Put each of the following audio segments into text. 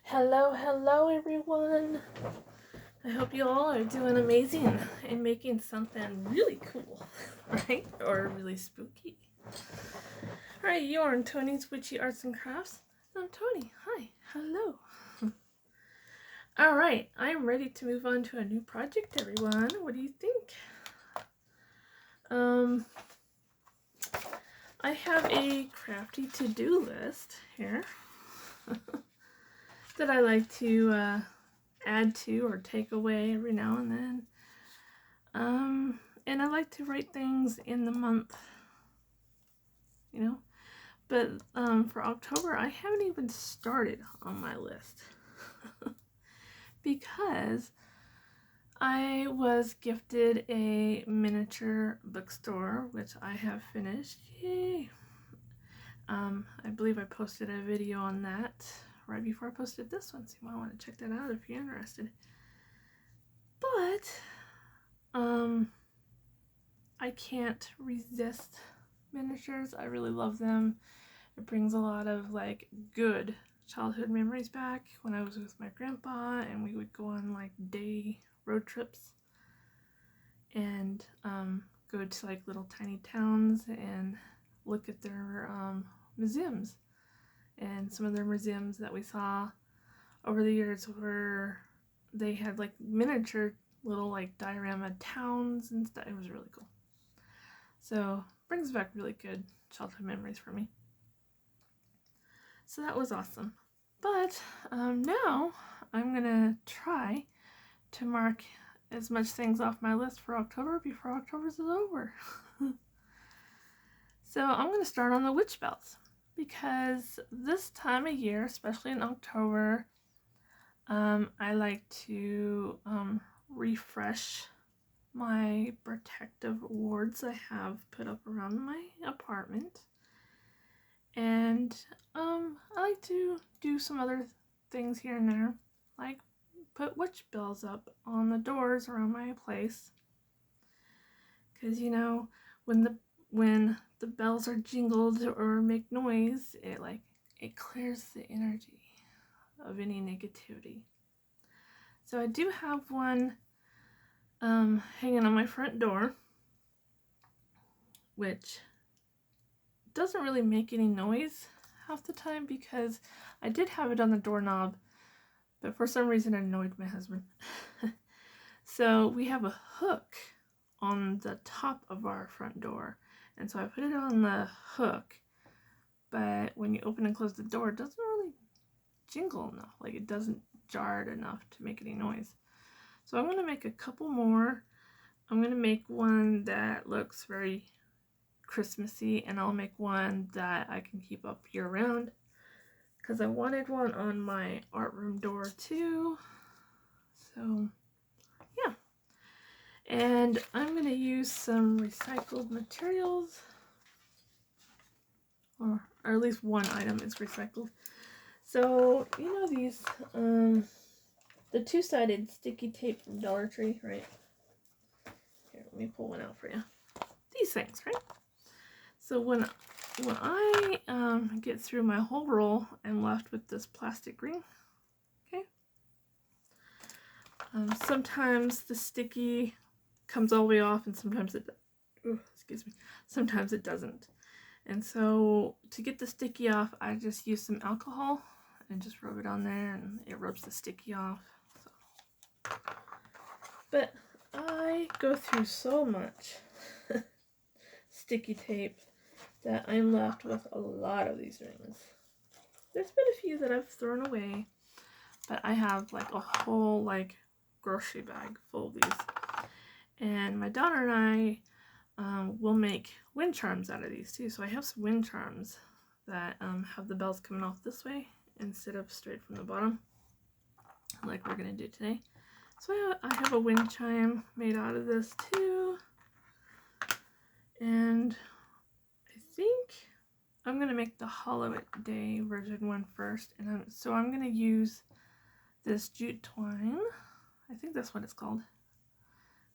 Hello everyone. I hope you all are doing amazing and making something really cool, right? Or really spooky. Alright, you are on Tony's Witchy Arts and Crafts. I'm Tony. Hi. Hello. Alright, I'm ready to move on to a new project, everyone. What do you think? I have a crafty to-do list here that I like to add to or take away every now and then. And I like to write things in the month, But for October, I haven't even started on my list because I was gifted a miniature bookstore, which I have finished. Yay! I believe I posted a video on that right before I posted this one, so you might want to check that out if you're interested. But I can't resist miniatures. I really love them. It brings a lot of good childhood memories back when I was with my grandpa and we would go on day road trips and go to little tiny towns and look at their museums. And some of their museums that we saw over the years were they had miniature little diorama towns and stuff. It was really cool. So brings back really good childhood memories for me. So that was awesome. But now I'm gonna try to mark as much things off my list for October before October is over. So I'm gonna start on the witch bells because this time of year, especially in October, I like to refresh my protective wards I have put up around my apartment. And I like to do some other things here and there, like put witch bells up on the doors around my place. Because when the bells are jingled or make noise, it clears the energy of any negativity. So I do have one hanging on my front door, which doesn't really make any noise half the time because I did have it on the doorknob, but for some reason it annoyed my husband. So we have a hook on the top of our front door, and so I put it on the hook, but when you open and close the door, it doesn't really jingle enough. It doesn't jar it enough to make any noise. So I'm going to make a couple more. I'm going to make one that looks very Christmassy, and I'll make one that I can keep up year round because I wanted one on my art room door too. So yeah, and I'm going to use some recycled materials, or at least one item is recycled. So these the two-sided sticky tape from Dollar Tree, right? Here, let me pull one out for you. These things, right? So when I get through my whole roll, I'm left with this plastic ring. Okay. Sometimes the sticky comes all the way off, and sometimes sometimes it doesn't. And so to get the sticky off, I just use some alcohol and just rub it on there, and it rubs the sticky off. So. But I go through so much sticky tape that I'm left with a lot of these rings. There's been a few that I've thrown away, but I have a whole grocery bag full of these. And my daughter and I will make wind charms out of these too. So I have some wind charms that have the bells coming off this way instead of straight from the bottom, like we're gonna do today. So I have a wind chime made out of this too. And I think I'm going to make the holiday version one first. And so I'm going to use this jute twine. I think that's what it's called.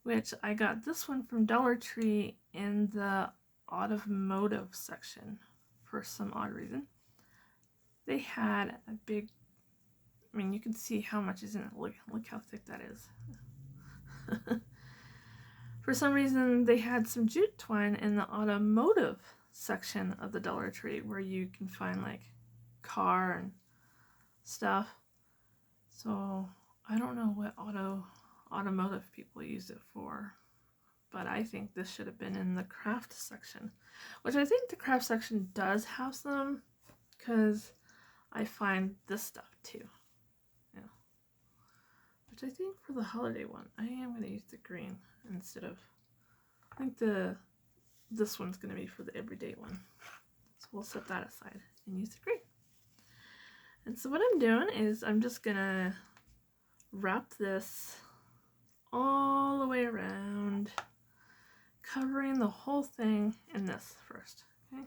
Which I got this one from Dollar Tree in the automotive section for some odd reason. They had a big I mean, you can see how much is in it. Look how thick that is. For some reason, they had some jute twine in the automotive section of the Dollar Tree where you can find like car and stuff. So I don't know what automotive people use it for, but I think this should have been in the craft section, which I think the craft section does have some, because I find this stuff too. Yeah. Which I think for the holiday one, I am going to use the green instead of, I think this one's going to be for the everyday one. So we'll set that aside and use the green. And so what I'm doing is I'm just going to wrap this all the way around, covering the whole thing in this first. Okay.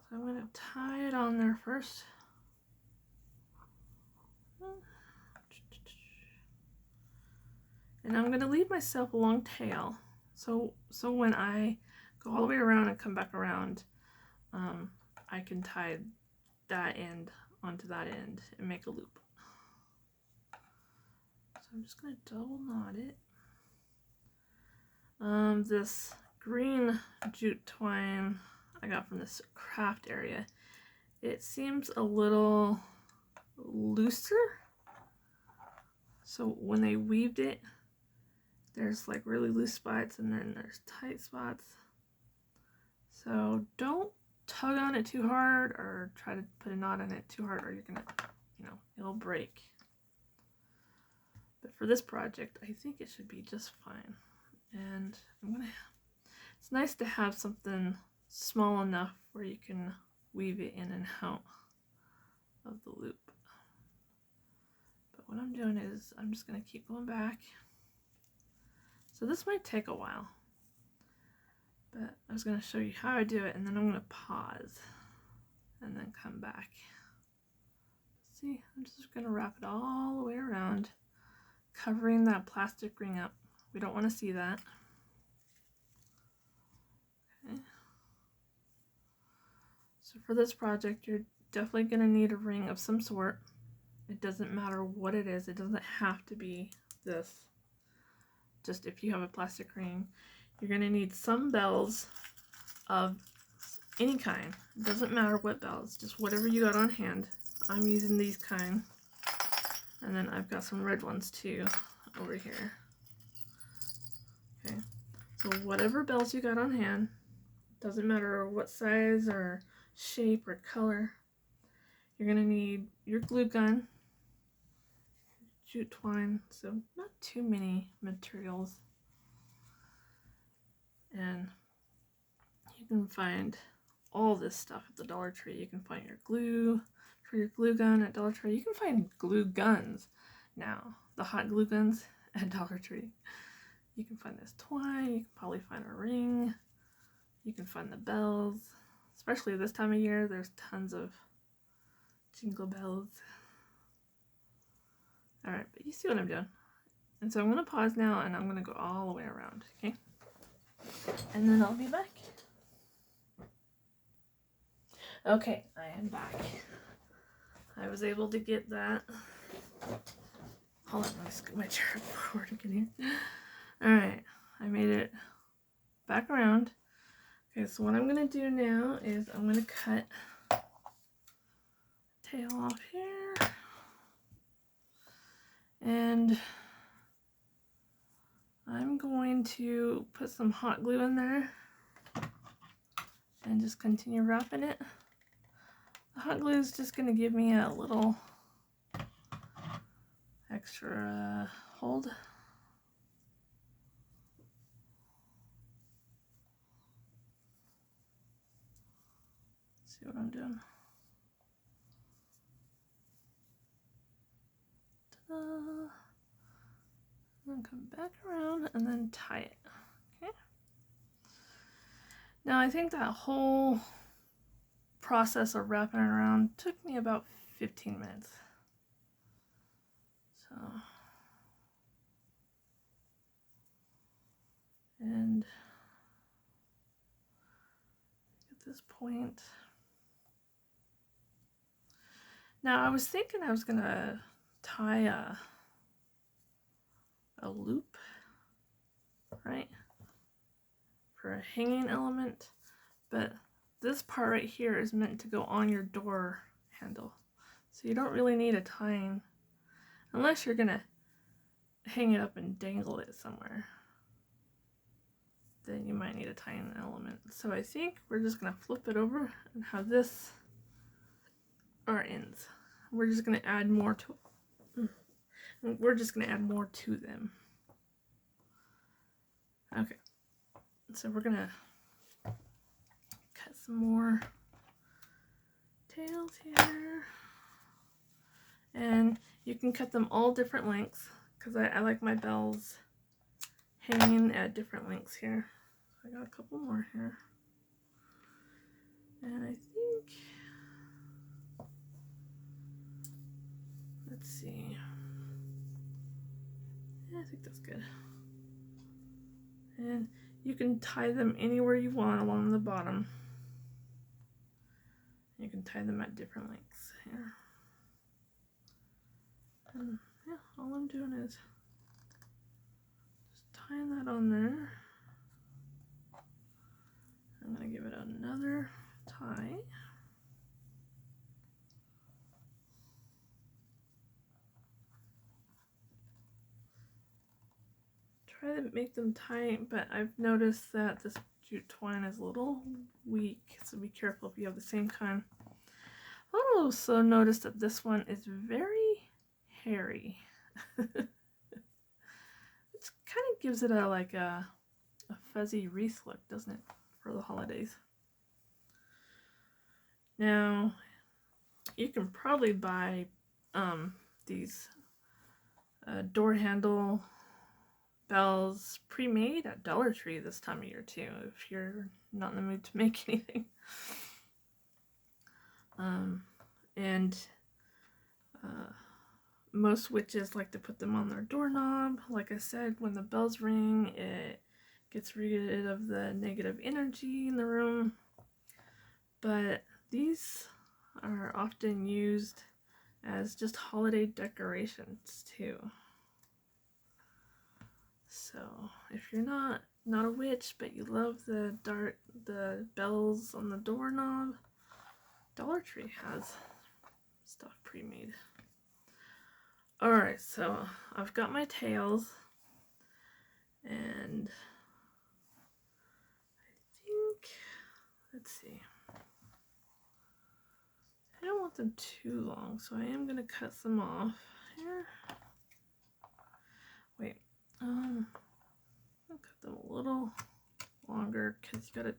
So I'm going to tie it on there first. And I'm going to leave myself a long tail. So when I go all the way around and come back around, I can tie that end onto that end and make a loop. So I'm just going to double knot it. This green jute twine I got from this craft area, it seems a little looser. So when they weaved it, there's like really loose spots and then there's tight spots. So don't tug on it too hard or try to put a knot in it too hard, or you're gonna, it'll break. But for this project, I think it should be just fine. And it's nice to have something small enough where you can weave it in and out of the loop. But what I'm doing is I'm just gonna keep going back. So this might take a while, but I was going to show you how I do it, and then I'm going to pause and then come back. See, I'm just going to wrap it all the way around, covering that plastic ring up. We don't want to see that. Okay. So for this project, you're definitely going to need a ring of some sort. It doesn't matter what it is. It doesn't have to be this. Just if you have a plastic ring, you're going to need some bells of any kind. It doesn't matter what bells, just whatever you got on hand. I'm using these kind. And then I've got some red ones too over here. Okay, so whatever bells you got on hand, doesn't matter what size or shape or color, you're going to need your glue gun, jute twine, so not too many materials. And you can find all this stuff at the Dollar Tree. You can find your glue for your glue gun at Dollar Tree. You can find glue guns now, the hot glue guns at Dollar Tree. You can find this twine. You can probably find a ring. You can find the bells. Especially this time of year, there's tons of jingle bells. Alright, but you see what I'm doing. And so I'm going to pause now, and I'm going to go all the way around, okay? And then I'll be back. Okay, I am back. I was able to get that. Hold on, let me scoot my chair forward again here. Alright, I made it back around. Okay, so what I'm going to do now is I'm going to cut tail off here. And I'm going to put some hot glue in there and just continue wrapping it. The hot glue is just going to give me a little extra hold. See what I'm doing? Ta-da! And then come back around and then tie it. Okay. Now I think that whole process of wrapping it around took me about 15 minutes. So, and at this point, Now I was thinking I was gonna tie a loop, right, for a hanging element, but this part right here is meant to go on your door handle, so you don't really need a tying unless you're gonna hang it up and dangle it somewhere. Then you might need a tying element. So I think we're just gonna flip it over and have this our ends. We're just gonna add more to them. Okay, so we're gonna cut some more tails here, and you can cut them all different lengths because I like my bells hanging at different lengths here. So I got a couple more here, and I think, let's see, yeah, I think that's good. And you can tie them anywhere you want along the bottom. You can tie them at different lengths here. And yeah, all I'm doing is just tying that on there. I'm gonna give it another tie. Try to make them tight, but I've noticed that this jute twine is a little weak, so be careful if you have the same kind. I also noticed that this one is very hairy. It kind of gives it a fuzzy wreath look, doesn't it, for the holidays? Now, you can probably buy these door handle bells pre-made at Dollar Tree this time of year too, if you're not in the mood to make anything. And most witches like to put them on their doorknob. Like I said, when the bells ring, it gets rid of the negative energy in the room. But these are often used as just holiday decorations too. So if you're not a witch, but you love the bells on the doorknob, Dollar Tree has stuff pre-made. Alright, so I've got my tails, and I think, let's see, I don't want them too long, so I am going to cut some off here. Wait, I'll cut them a little longer because you got to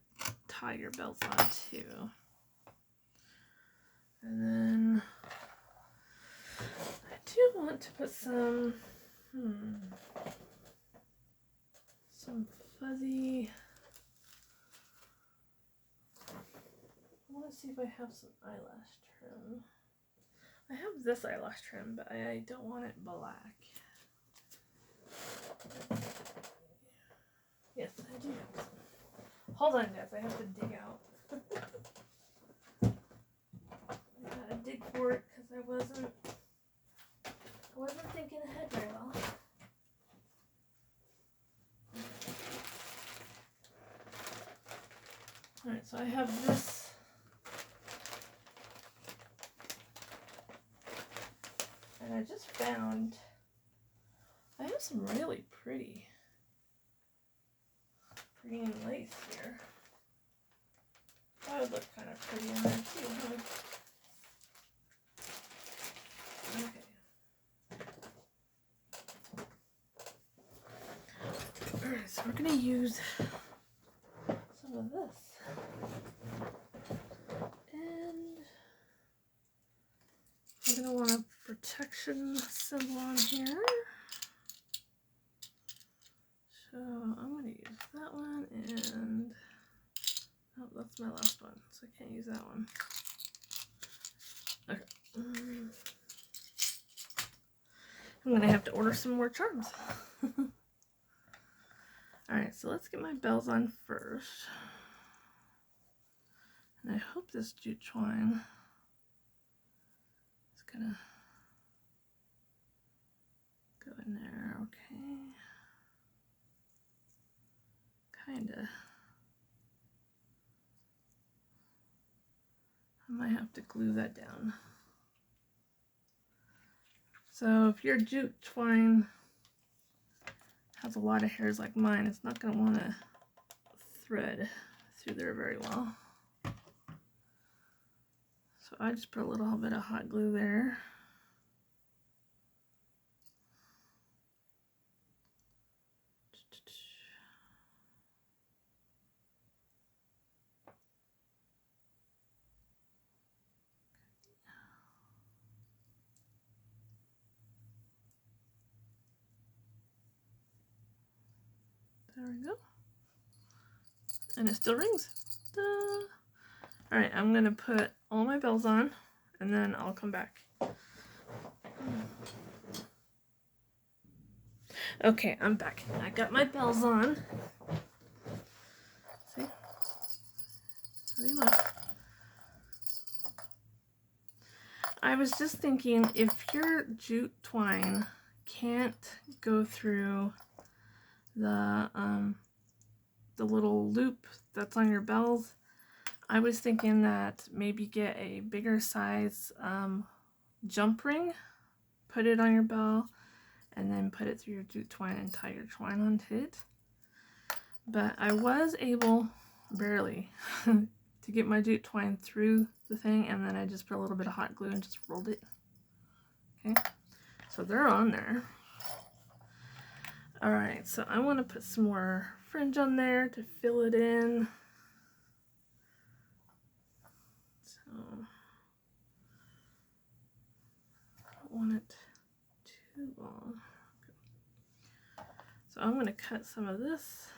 tie your bells on too. And then I do want to put some fuzzy, I want to see if I have some eyelash trim. I have this eyelash trim, but I don't want it black. Yes, I do have some. Hold on, guys, I have to dig out. I gotta dig for it because I wasn't thinking ahead very well. Alright, so I have this. And I just found I have some really pretty green lace here. That would look kind of pretty in there too, huh? Okay. Alright, so we're gonna use some of this. And we're gonna want a protection symbol on here. So I'm gonna use that one, and oh, that's my last one, so I can't use that one. Okay. I'm gonna have to order some more charms. Alright, so let's get my bells on first. And I hope this jute twine is gonna go in there, okay. Kinda. I might have to glue that down. So if your jute twine has a lot of hairs like mine, it's not gonna wanna thread through there very well. So I just put a little bit of hot glue there. There we go. And it still rings. All right, I'm gonna put all my bells on and then I'll come back. Okay, I'm back. I got my bells on. See? There you look. I was just thinking, if your jute twine can't go through the little loop that's on your bells, I was thinking that maybe get a bigger size jump ring, put it on your bell, and then put it through your jute twine and tie your twine onto it. But I was able, barely, to get my jute twine through the thing, and then I just put a little bit of hot glue and just rolled it. Okay, so they're on there. All right, so I want to put some more fringe on there to fill it in. So I don't want it too long. So I'm going to cut some of this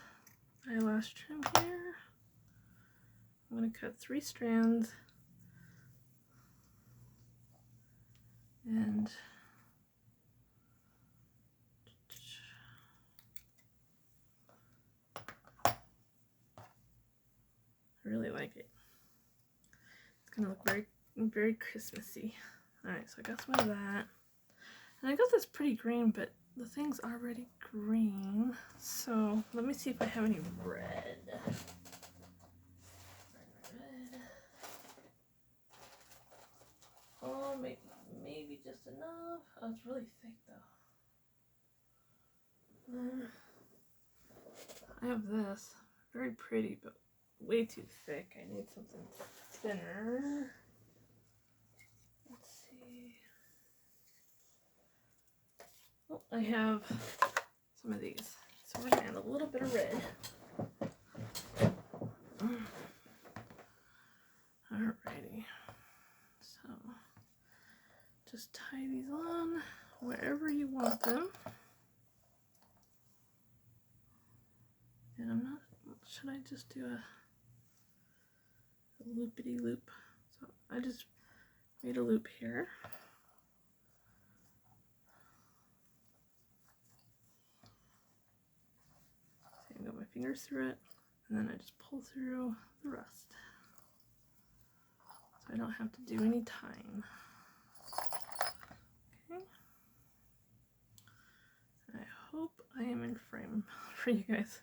eyelash trim here. I'm going to cut 3 strands and I really like it. It's going to look very, very Christmassy. Alright, so I got some of that. And I got this pretty green, but the thing's already green. So let me see if I have any red. Oh, maybe just enough. Oh, it's really thick though. I have this. Very pretty, but way too thick. I need something thinner. Let's see. Oh, I have some of these. So we're gonna add a little bit of red. Alrighty. So just tie these on wherever you want them. And I'm not, should I just do a loopity loop? So I just made a loop here. So I got my fingers through it, and then I just pull through the rest. So I don't have to do any tying. Okay. I hope I am in frame for you guys.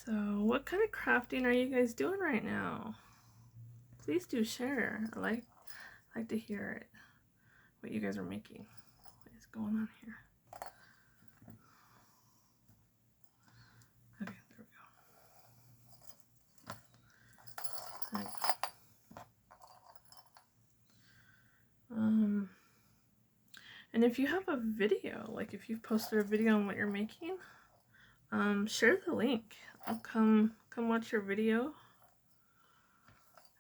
So what kind of crafting are you guys doing right now? Please do share. I like to hear it, what you guys are making. What is going on here? Okay, there we go. And if you have a video, like if you've posted a video on what you're making, share the link. I'll come watch your video,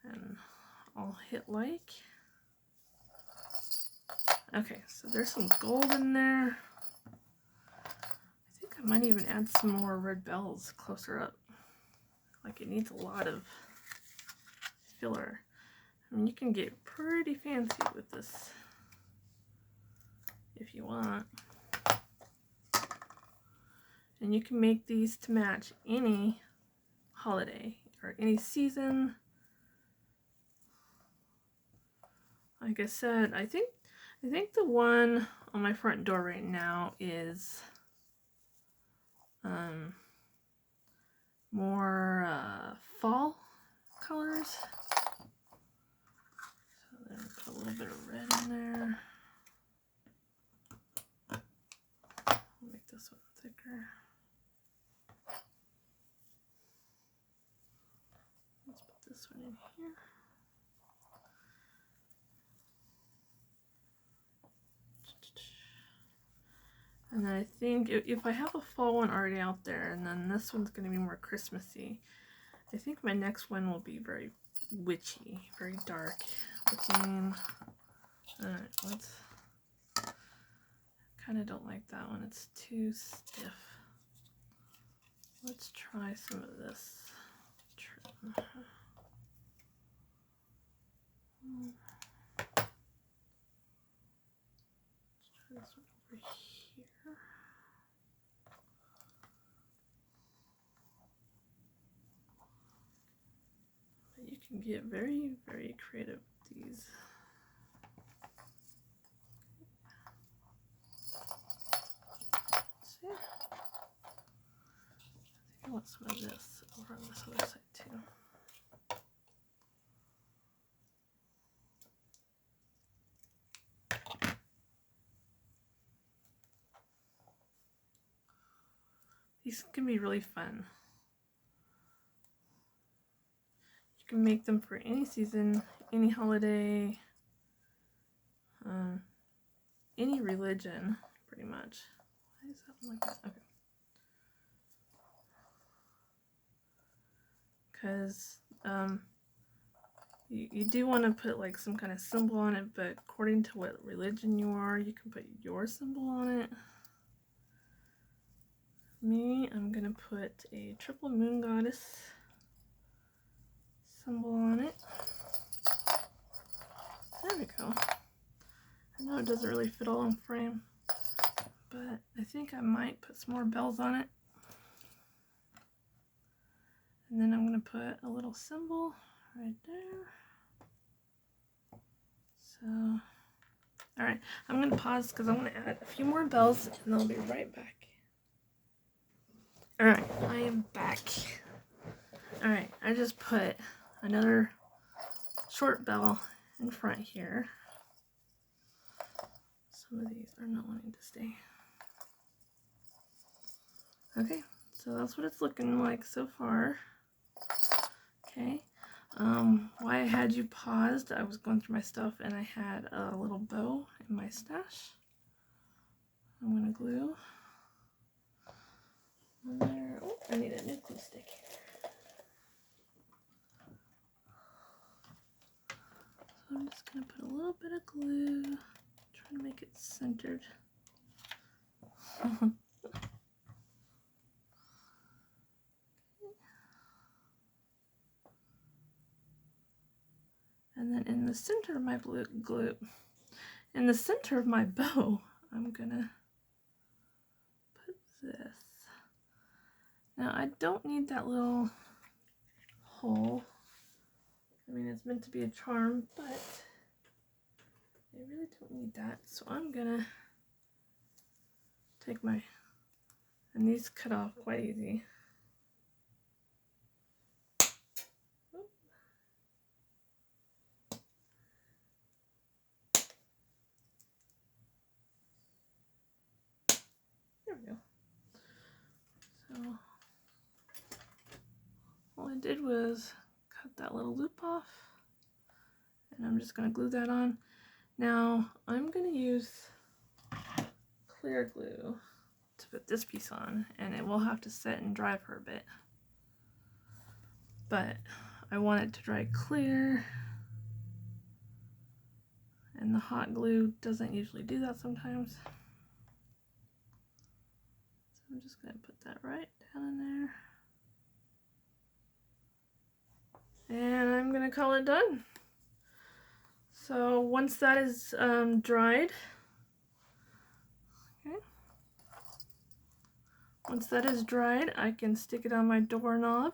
and I'll hit like. Okay, so there's some gold in there. I think I might even add some more red bells closer up. Like, it needs a lot of filler. I mean, you can get pretty fancy with this if you want. And you can make these to match any holiday or any season. like I said, I think the one on my front door right now is more fall colors. So then put a little bit of red in there. I'll make this one thicker. Let's put this one in here. And then I think if I have a fall one already out there, and then this one's going to be more Christmassy, I think my next one will be very witchy, very dark looking. Alright, kind of don't like that one. It's too stiff. Let's try some of this trim. Let's try this one over here. But you can get very, very creative with these. See? I think I want some of this over on this other side too. These can be really fun. You can make them for any season, any holiday, any religion, pretty much. Why is that one like that? Okay. Because you do want to put like some kind of symbol on it, but according to what religion you are, you can put your symbol on it. Me, I'm gonna put a triple moon goddess symbol on it. There we go. I know it doesn't really fit all in frame, but I think I might put some more bells on it. And then I'm gonna put a little symbol right there. So, all right, I'm gonna pause because I'm gonna add a few more bells and I'll be right back. All right, I am back. All right, I just put another short bell in front here. Some of these are not wanting to stay. Okay, so that's what it's looking like so far. Okay, why I had you paused, I was going through my stuff and I had a little bow in my stash. I'm gonna glue on there. Oh, I need a new glue stick here. So I'm just gonna put a little bit of glue, try to make it centered. And then in the center of my in the center of my bow, I'm gonna put this. Now I don't need that little hole. I mean, it's meant to be a charm, but I really don't need that. So I'm gonna take my, and these cut off quite easy. There we go. So all I did was cut that little loop off, and I'm just going to glue that on. Now I'm going to use clear glue to put this piece on, and it will have to set and dry for a bit, but I want it to dry clear, and the hot glue doesn't usually do that sometimes. So I'm just going to put that right down in there, and I'm going to call it done. So once that is dried, okay, once that is dried, I can stick it on my doorknob,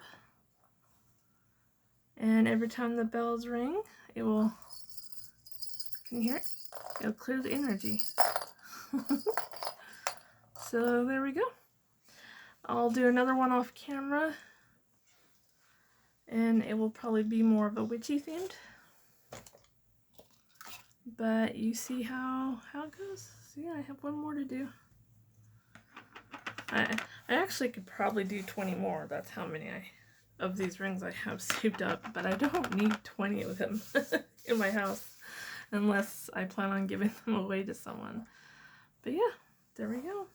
and every time the bells ring, it will Can you hear it? It'll clear the energy. So there we go. I'll do another one off camera, and it will probably be more of a witchy themed. But you see how it goes. See, I have one more to do. I actually could probably do 20 more. That's how many of these rings I have saved up. But I don't need 20 of them in my house unless I plan on giving them away to someone. But yeah, there we go.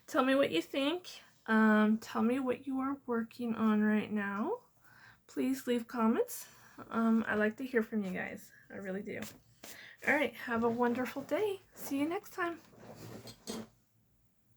Tell me what you think. Tell me what you are working on right now. Please leave comments. I like to hear from you guys. I really do. All right, have a wonderful day. See you next time.